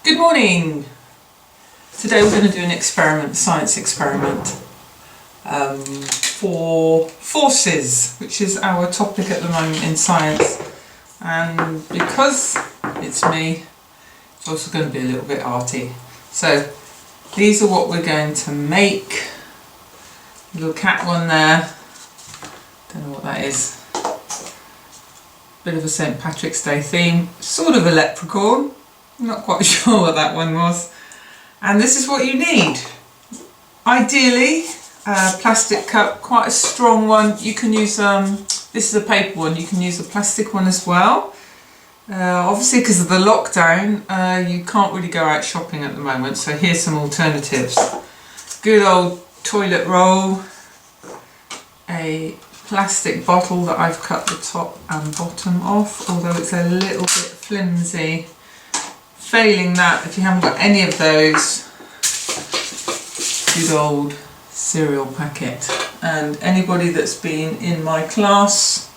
Good morning! Today we're going to do an experiment, science experiment, for forces, which is our topic at the moment in science. And because it's me, it's also going to be a little bit arty. So these are what we're going to make. Little cat one there, don't know what that is. Bit of a St. Patrick's Day theme, sort of a leprechaun. I'm not quite sure what that one was. And this is what you need. Ideally, a plastic cup, quite a strong one. You can use, this is a paper one, you can use a plastic one as well. Obviously because of the lockdown, you can't really go out shopping at the moment, so here's some alternatives. Good old toilet roll, a plastic bottle that I've cut the top and bottom off, although it's a little bit flimsy. Failing that, if you haven't got any of those, good old cereal packet. And anybody that's been in my class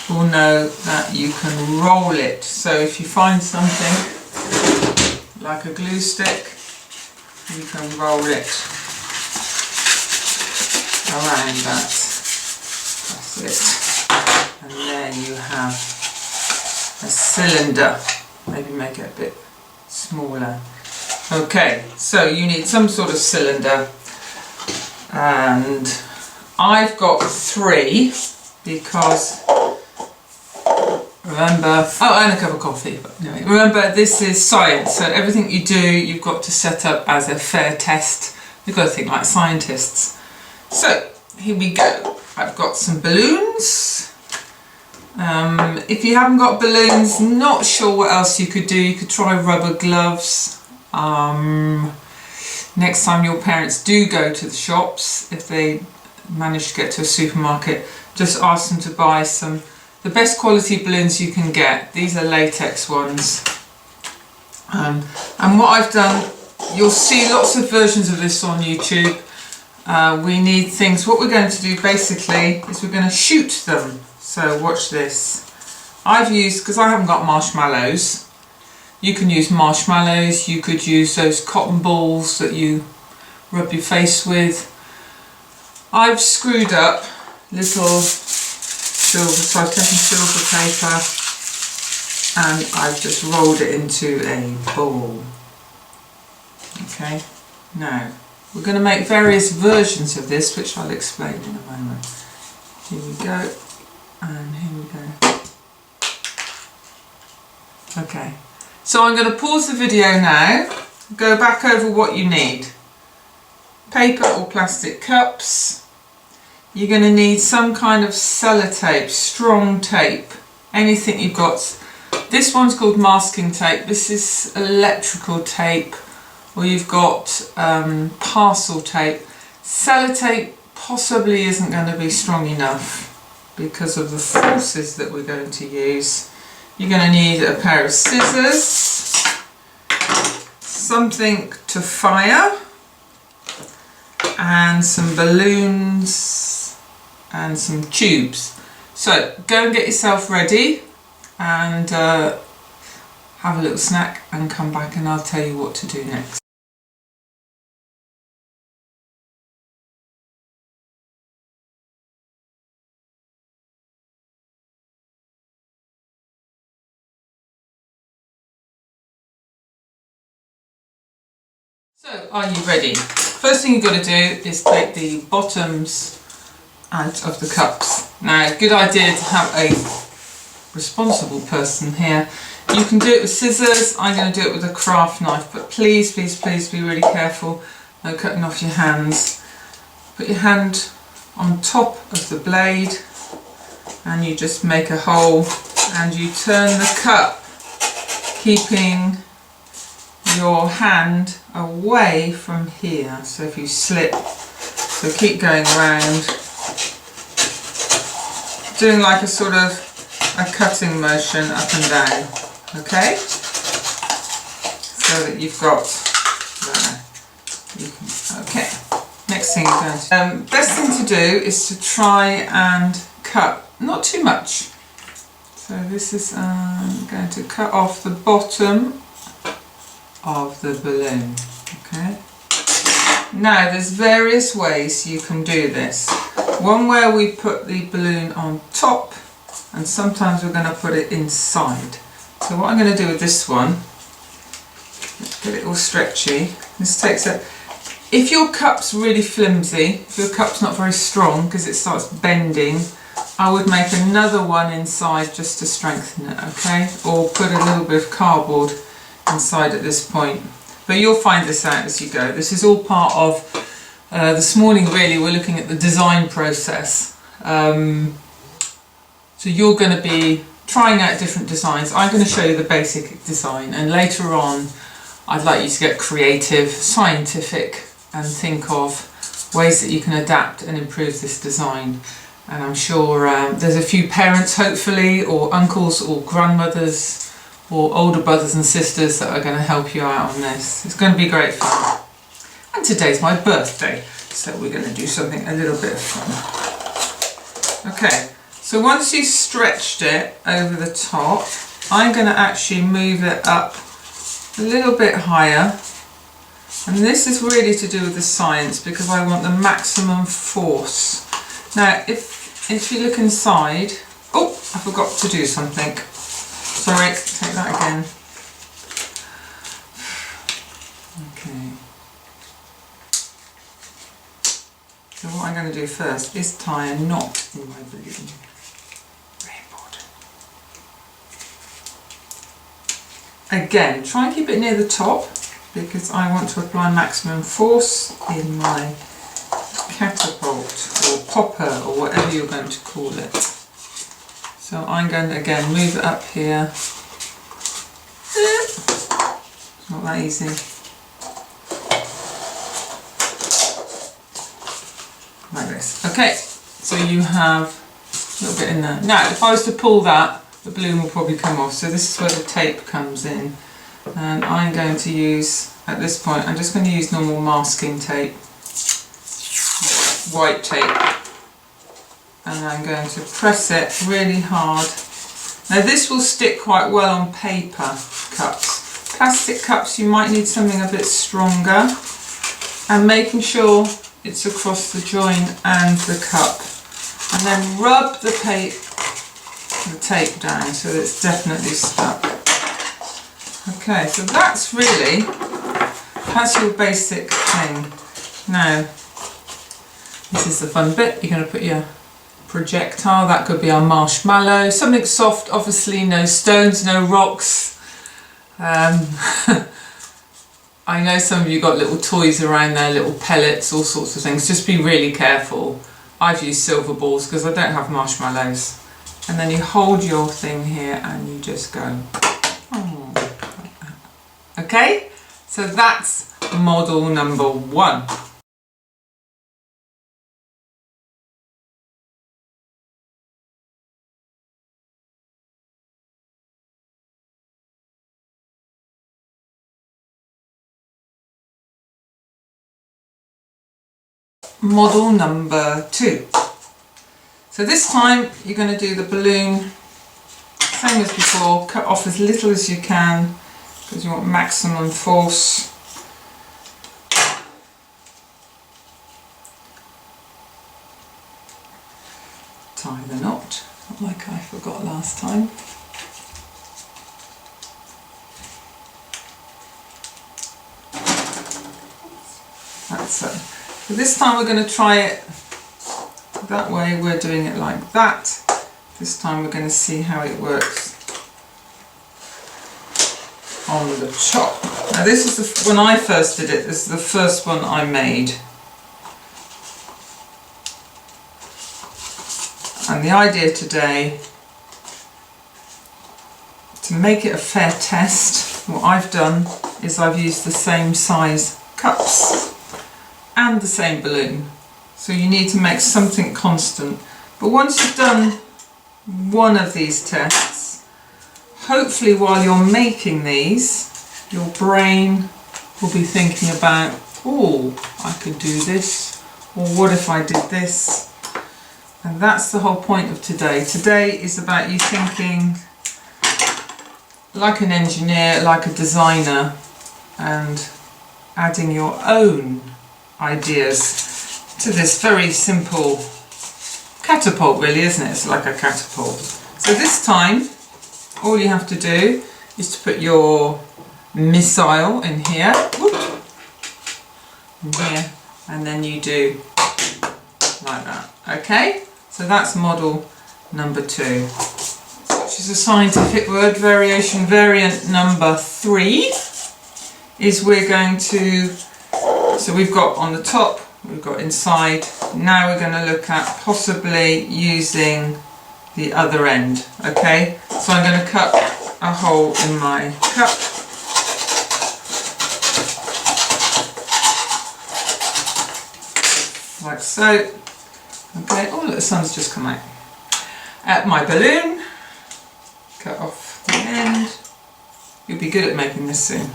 will know that you can roll it. So if you find something like a glue stick, you can roll it around that. That's it. And there you have a cylinder. Maybe make it a bit smaller. Okay, so you need some sort of cylinder, and I've got 3 because remember, oh, and a cup of coffee, but anyway, remember this is science, so everything you do you've got to set up as a fair test. You've got to think like scientists. So here we go. I've got some balloons. If you haven't got balloons, not sure what else you could do. You could try rubber gloves. Next time your parents do go to the shops, if they manage to get to a supermarket, just ask them to buy the best quality balloons you can get. These are latex ones. And what I've done, you'll see lots of versions of this on YouTube. We need things, what we're going to do basically is we're going to shoot them. So watch this. I've used, because I haven't got marshmallows, you can use marshmallows, you could use those cotton balls that you rub your face with. I've screwed up little silver, so I've taken silver paper and I've just rolled it into a ball. Okay, now we're going to make various versions of this, which I'll explain in a moment. Here we go. And here we go. Okay, so I'm going to pause the video now, go back over what you need. Paper or plastic cups. You're going to need some kind of sellotape, strong tape, anything you've got. This one's called masking tape, this is electrical tape, or you've got parcel tape. Sellotape possibly isn't going to be strong enough because of the forces that we're going to use. You're going to need a pair of scissors, something to fire, and some balloons and some tubes. So go and get yourself ready and have a little snack and come back and I'll tell you what to do next. So, are you ready? First thing you've got to do is take the bottoms out of the cups. Now, good idea to have a responsible person here. You can do it with scissors, I'm going to do it with a craft knife, but please, please, please be really careful, no cutting off your hands. Put your hand on top of the blade and you just make a hole and you turn the cup, keeping your hand away from here. So if you slip, so keep going around, doing like a sort of a cutting motion up and down, okay? So that you've got there. Okay, next thing you're going to best thing to do is to try and cut, not too much. So this is going to cut off the bottom of the balloon. Okay. Now there's various ways you can do this. One where we put the balloon on top, and sometimes we're going to put it inside. So what I'm going to do with this one, let's get it all stretchy. This takes a, if your cup's really flimsy, if your cup's not very strong because it starts bending, I would make another one inside just to strengthen it, okay? Or put a little bit of cardboard inside at this point. But you'll find this out as you go. This is all part of, this morning really we're looking at the design process. So you're going to be trying out different designs. I'm going to show you the basic design, and later on I'd like you to get creative, scientific, and think of ways that you can adapt and improve this design. And I'm sure there's a few parents hopefully, or uncles or grandmothers or older brothers and sisters that are going to help you out on this. It's going to be great fun. And today's my birthday, so we're going to do something a little bit of fun. Okay, so once you've stretched it over the top, I'm going to actually move it up a little bit higher. And this is really to do with the science, because I want the maximum force. Now, if you look inside, oh, I forgot to do something. Sorry, take that again. Okay. So what I'm going to do first is tie a knot in my balloon. Very important. Again, try and keep it near the top, because I want to apply maximum force in my catapult or popper or whatever you're going to call it. So I'm going to again move it up here. It's not that easy. Like this. Okay, so you have a little bit in there. Now if I was to pull that, the balloon will probably come off. So this is where the tape comes in. And I'm going to use, at this point, I'm just going to use normal masking tape. White tape. And I'm going to press it really hard. Now this will stick quite well on paper cups. Plastic cups you might need something a bit stronger, and making sure it's across the join and the cup. And then rub the tape down so that it's definitely stuck. Okay, so that's your basic thing. Now, this is the fun bit. You're going to put your projectile, that could be our marshmallow, something soft, obviously no stones, no rocks. I know some of you got little toys around there, little pellets, all sorts of things. Just be really careful. I've used silver balls because I don't have marshmallows. And then you hold your thing here and you just go. Oh, like that. Okay, so that's model number 1. Model number 2. So this time you're going to do the balloon same as before, cut off as little as you can because you want maximum force. Tie the knot, not like I forgot last time. That's it. So this time we're going to try it that way, we're doing it like that. This time we're going to see how it works on the top. Now this is when I first did it, this is the first one I made. And the idea today, to make it a fair test, what I've done is I've used the same size cups and the same balloon. So you need to make something constant. But once you've done one of these tests, hopefully while you're making these, your brain will be thinking about, oh, I could do this, or what if I did this? And that's the whole point of today. Today is about you thinking like an engineer, like a designer, and adding your own ideas to this very simple catapult, really, isn't it? It's like a catapult. So this time all you have to do is to put your missile in here, whoop, in here, and then you do like that. Okay, so that's model number 2, which is a scientific word. Variation variant number 3 is we're going to, so we've got on the top, we've got inside. Now we're going to look at possibly using the other end. Okay, so I'm going to cut a hole in my cup. Like so. Okay, oh look, the sun's just come out. At my balloon, cut off the end. You'll be good at making this soon.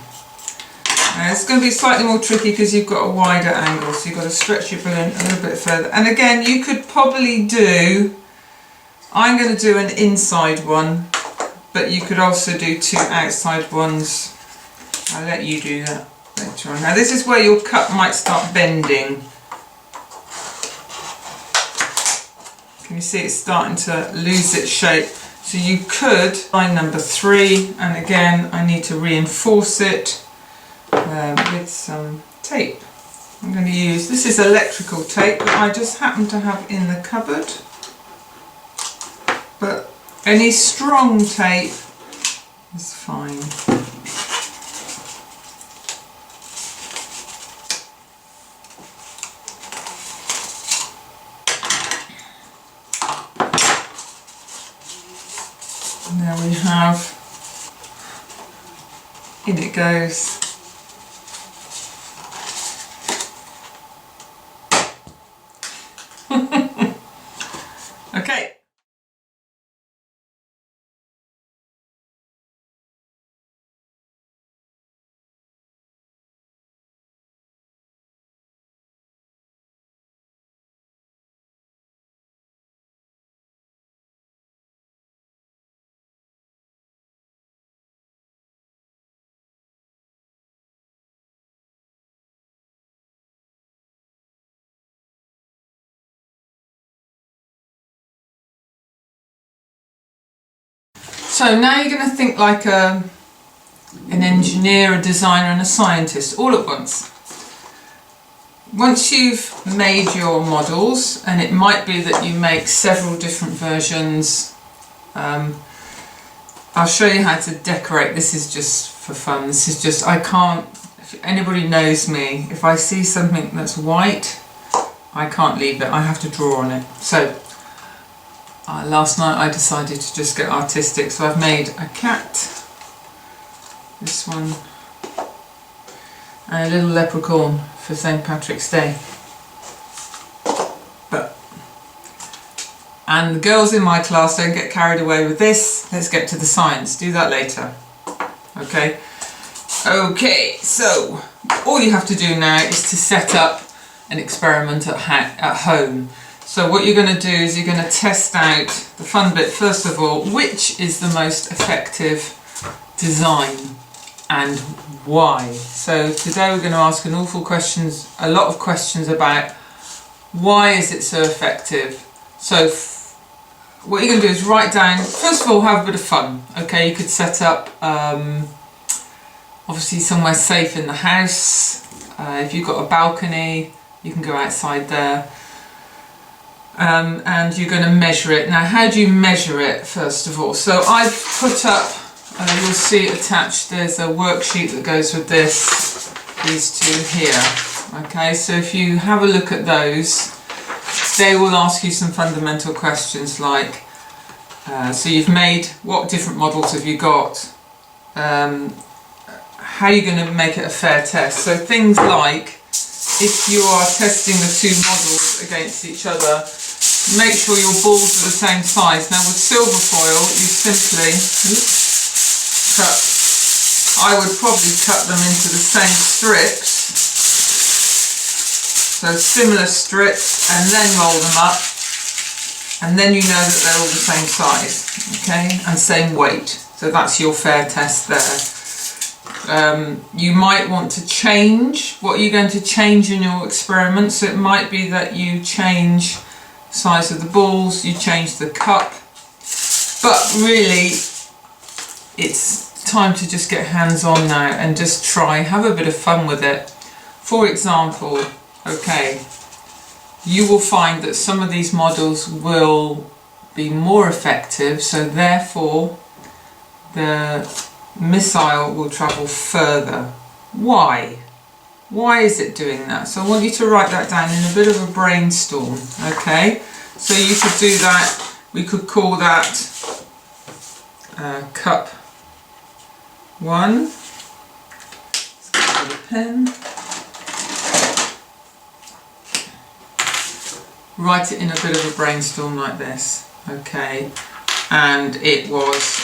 It's going to be slightly more tricky because you've got a wider angle, so you've got to stretch your balloon a little bit further. And again, you could probably do, I'm going to do an inside one, but you could also do 2 outside ones. I'll let you do that later on. Now this is where your cup might start bending. Can you see it's starting to lose its shape? So you could, line number 3, and again I need to reinforce it with some tape. I'm going to use, this is electrical tape that I just happen to have in the cupboard, but any strong tape is fine. And there we have, in it goes. Okay. So now you're going to think like an engineer, a designer and a scientist all at once. Once you've made your models, and it might be that you make several different versions, I'll show you how to decorate. This is just for fun. This is just, I can't, if anybody knows me, if I see something that's white, I can't leave it. I have to draw on it. So last night I decided to just get artistic, so I've made a cat, this one, and a little leprechaun for St. Patrick's Day. And the girls in my class, don't get carried away with this, let's get to the science, do that later. Okay, so all you have to do now is to set up an experiment at home. So what you're going to do is you're going to test out the fun bit. First of all, which is the most effective design and why? So today we're going to ask a lot of questions about why is it so effective. So what you're going to do is write down, first of all, have a bit of fun. Okay, you could set up obviously somewhere safe in the house. If you've got a balcony, you can go outside there. And you're going to measure it. Now, how do you measure it, first of all? So I've put up, you'll see it attached, there's a worksheet that goes with this, these two here. Okay, so if you have a look at those, they will ask you some fundamental questions like, so you've made, what different models have you got? How are you going to make it a fair test? So things like, if you are testing the 2 models against each other, make sure your balls are the same size. Now with silver foil, you simply cut, I would probably cut them into the same strips, so similar strips, and then roll them up, and then you know that they're all the same size, okay, and same weight. So that's your fair test there. you might want to change what you're going to change in your experiment. So it might be that you change the size of the balls, you change the cup, but really it's time to just get hands on now and just try, have a bit of fun with it. For example, okay, you will find that some of these models will be more effective, so therefore the missile will travel further. Why? Why is it doing that? So I want you to write that down in a bit of a brainstorm, okay? So you could do that, we could call that cup 1. Let's get a pen. Write it in a bit of a brainstorm like this, okay? And it was,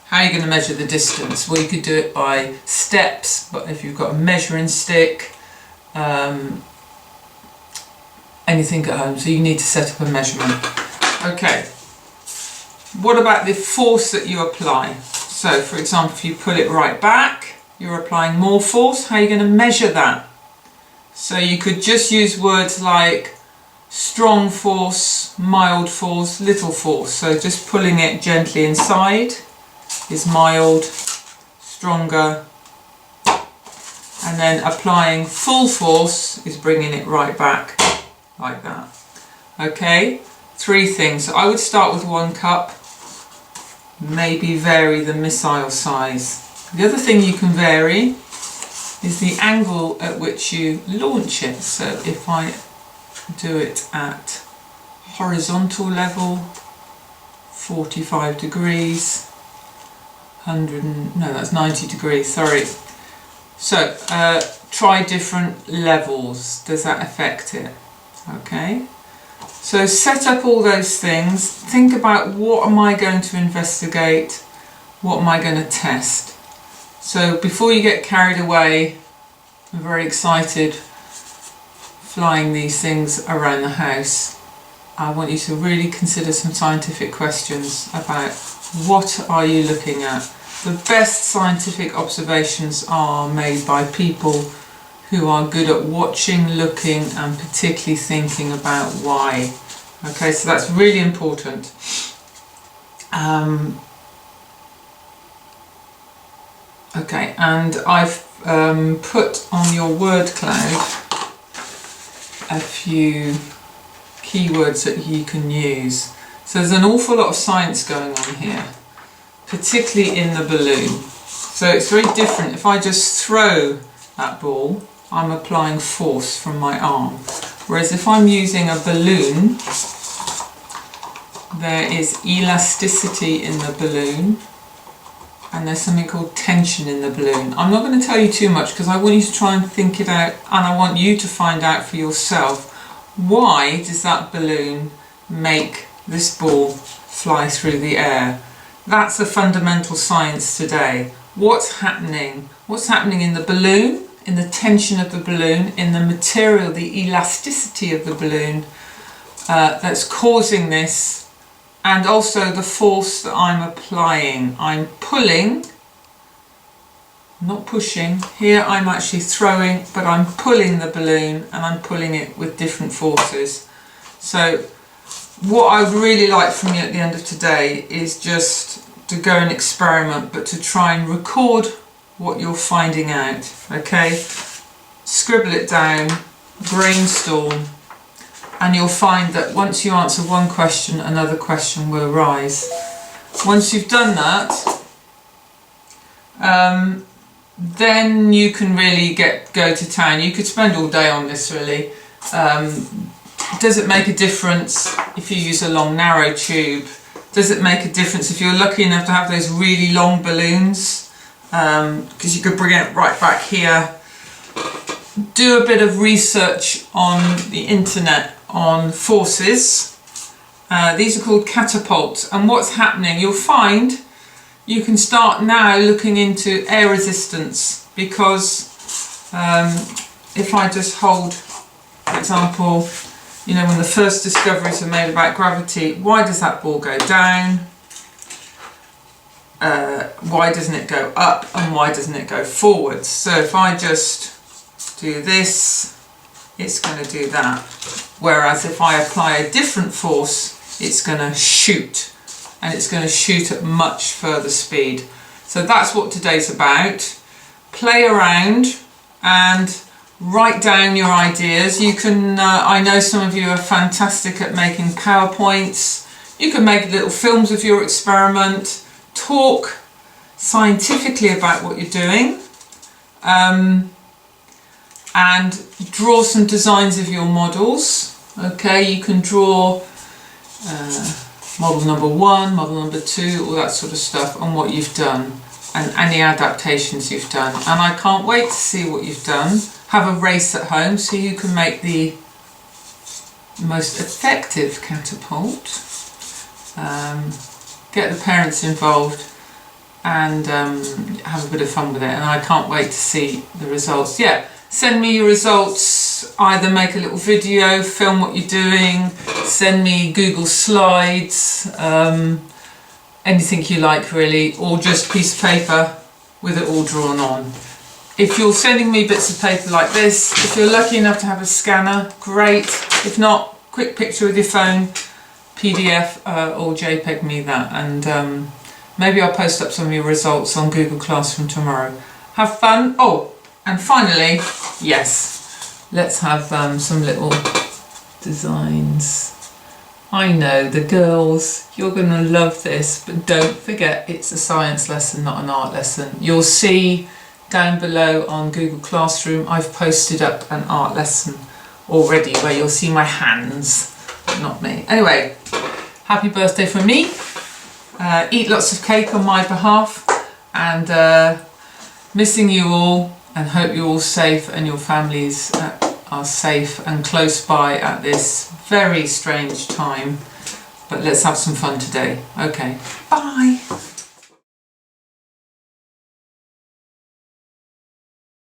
how are you going to measure the distance? Well, you could do it by steps, but if you've got a measuring stick, anything at home, so you need to set up a measurement. Okay, what about the force that you apply? So, for example, if you pull it right back, you're applying more force. How are you going to measure that? So you could just use words like strong force, mild force, little force. So just pulling it gently inside is mild, stronger, and then applying full force is bringing it right back like that. Okay, 3 things. So I would start with 1 cup, maybe vary the missile size. The other thing you can vary is the angle at which you launch it. So if I do it at horizontal level, 45 degrees, 100, no, that's 90 degrees, sorry. So try different levels. Does that affect it? Okay, so set up all those things. Think about, what am I going to investigate? What am I going to test? So before you get carried away, I'm very excited flying these things around the house. I want you to really consider some scientific questions about what are you looking at. The best scientific observations are made by people who are good at watching, looking, and particularly thinking about why. Okay, so that's really important. Okay, and I've put on your word cloud a few keywords that you can use. So there's an awful lot of science going on here, particularly in the balloon. So it's very different. If I just throw that ball, I'm applying force from my arm. Whereas if I'm using a balloon, there is elasticity in the balloon, and there's something called tension in the balloon. I'm not going to tell you too much because I want you to try and think it out, and I want you to find out for yourself, why does that balloon make this ball fly through the air? That's the fundamental science today. What's happening? What's happening in the balloon, in the tension of the balloon, in the material, the elasticity of the balloon that's causing this, and also the force that I'm applying. I'm pulling, not pushing. Here I'm actually throwing, but I'm pulling the balloon, and I'm pulling it with different forces. So what I'd really like from you at the end of today is just to go and experiment, but to try and record what you're finding out, okay? Scribble it down, brainstorm, and you'll find that once you answer one question, another question will arise. Once you've done that, then you can really go to town. You could spend all day on this, really. Does it make a difference if you use a long narrow tube? Does it make a difference if you're lucky enough to have those really long balloons? Because you could bring it right back here. Do a bit of research on the internet on forces. These are called catapults, and what's happening, you'll find you can start now looking into air resistance, because if I just hold, for example, you know, when the first discoveries were made about gravity, why does that ball go down? why doesn't it go up and why doesn't it go forwards. So if I just do this, it's going to do that. Whereas if I apply a different force, it's going to shoot, and it's going to shoot at much further speed. So that's what today's about. Play around and write down your ideas. You can, I know some of you are fantastic at making PowerPoints. You can make little films of your experiment, talk scientifically about what you're doing, and draw some designs of your models. Okay, you can draw model number 1, model number 2, all that sort of stuff, on what you've done and any adaptations you've done. And I can't wait to see what you've done. Have a race at home so you can make the most effective catapult. Get the parents involved and have a bit of fun with it. And I can't wait to see the results. Yeah, send me your results. Either make a little video, film what you're doing, send me Google Slides, anything you like really, or just a piece of paper with it all drawn on. If you're sending me bits of paper like this, if you're lucky enough to have a scanner, great. If not, quick picture with your phone, PDF or JPEG me that, and maybe I'll post up some of your results on Google Classroom tomorrow. Have fun. Oh, and finally, yes, let's have some little designs. I know, the girls, you're going to love this, but don't forget it's a science lesson, not an art lesson. You'll see down below on Google Classroom, I've posted up an art lesson already where you'll see my hands, but not me. Anyway, happy birthday from me. Eat lots of cake on my behalf, and missing you all, and hope you're all safe and your families are safe and close by at this very strange time. But let's have some fun today. Okay, bye.